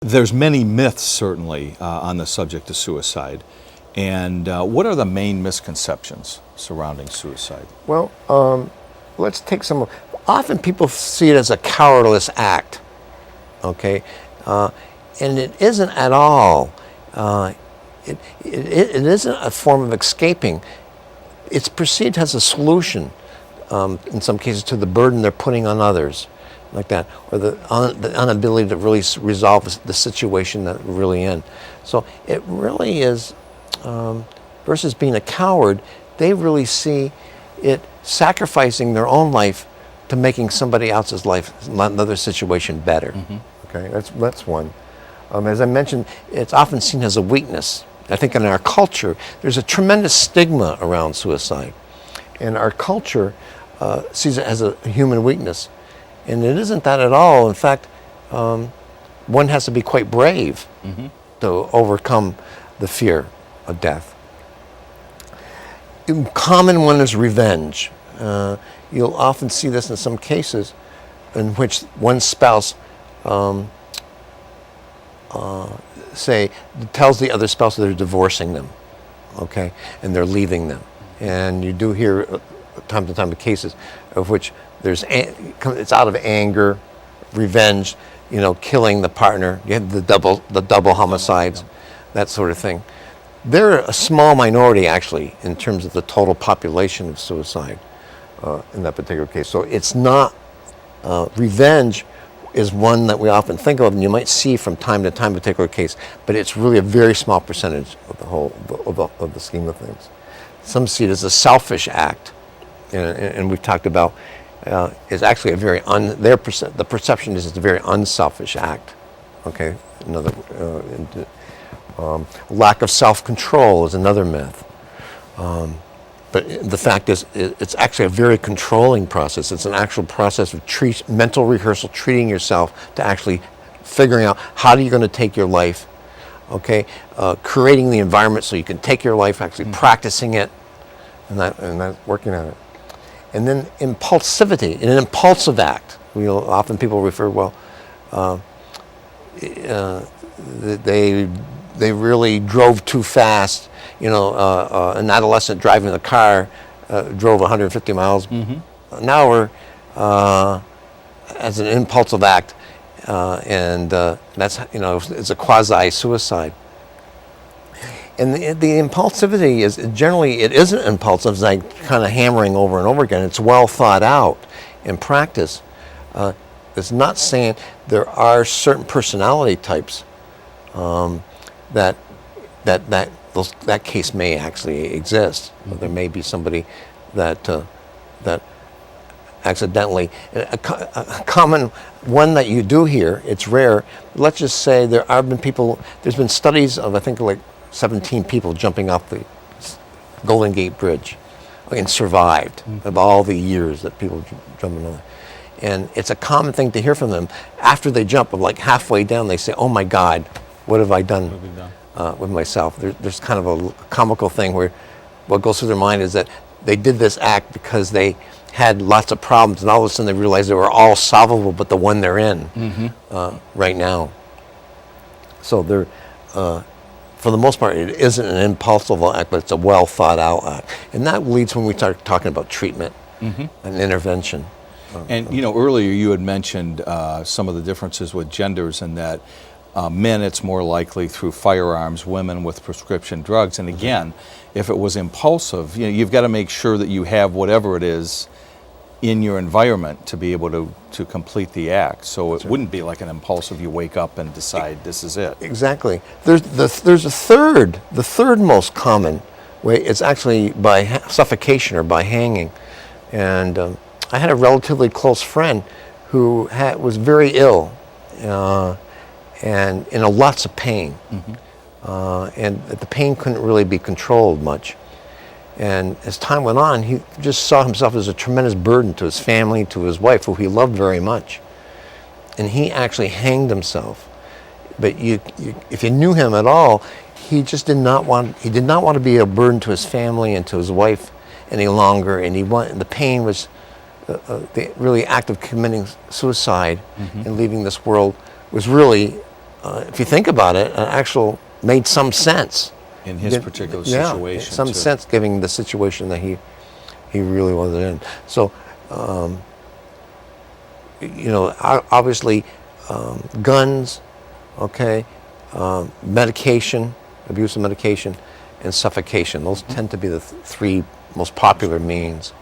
There's many myths, certainly, on the subject of suicide. And what are the main misconceptions surrounding suicide? Well, let's take some. Often people see it as a cowardice act, okay? And it isn't at all. It isn't a form of escaping. It's perceived as a solution, in some cases, to the burden they're putting on others, like that, or the inability to really resolve the situation that we're really in. So it really is, versus being a coward, they really see it sacrificing their own life to making somebody else's life, another situation, better. Mm-hmm. Okay, that's one. As I mentioned, it's often seen as a weakness. I think in our culture, there's a tremendous stigma around suicide. And our culture sees it as a human weakness. And it isn't that at all. In fact, one has to be quite brave to overcome the fear of death. A common one is revenge. You'll often see this in some cases in which one spouse tells the other spouse that they're divorcing them, okay, and they're leaving them. And you do hear time to time cases of which it's out of anger, revenge, killing the partner. You have the double homicides, that sort of thing. They're a small minority, actually, in terms of the total population of suicide in that particular case. So it's not revenge is one that we often think of, and you might see from time to time a particular case, but it's really a very small percentage of the whole of the scheme of things. Some see it as a selfish act, and we've talked about is actually the perception is it's a very unselfish act. Okay, another lack of self-control is another myth. But the fact is, it's actually a very controlling process. It's an actual process of mental rehearsal, treating yourself to actually figuring out how are you going to take your life, okay? Creating the environment so you can take your life, actually practicing it, and that working on it. And then impulsivity, an impulsive act. People refer, they really drove too fast. An adolescent driving a car drove 150 miles an hour as an impulsive act, and that's it's a quasi-suicide. And the impulsivity is generally it isn't impulsive. It's like kind of hammering over and over again. It's well thought out in practice. It's not saying there are certain personality types that case may actually exist. There may be somebody that accidentally, a common one that you do hear, it's rare. Let's just say there's been studies of, I think, like 17 people jumping off the Golden Gate Bridge and survived of all the years that people jumping on. And it's a common thing to hear from them after they jump, of like halfway down, they say, "Oh my God, what have I done with myself?" There's kind of a comical thing where what goes through their mind is that they did this act because they had lots of problems, and all of a sudden they realized they were all solvable, but the one they're in right now. So they're, for the most part, it isn't an impulsive act, but it's a well thought out act, and that leads when we start talking about treatment and intervention. And earlier you had mentioned some of the differences with genders, and that men, it's more likely through firearms, women with prescription drugs. And again, if it was impulsive, you've got to make sure that you have whatever it is in your environment to be able to complete the act. So it wouldn't be like an impulsive, you wake up and decide this is it. Exactly. There's a the third most common way is actually by suffocation or by hanging. And I had a relatively close friend who was very ill. And in lots of pain. And the pain couldn't really be controlled much. And as time went on, he just saw himself as a tremendous burden to his family, to his wife, who he loved very much. And he actually hanged himself. But if you knew him at all, he did not want to be a burden to his family and to his wife any longer. And the pain was the really act of committing suicide and leaving this world was really if you think about it, an actual made some sense. In his particular situation, some too. sense, given the situation that he really was in. So, obviously, guns, okay, medication, abuse of medication, and suffocation. Those tend to be the three most popular means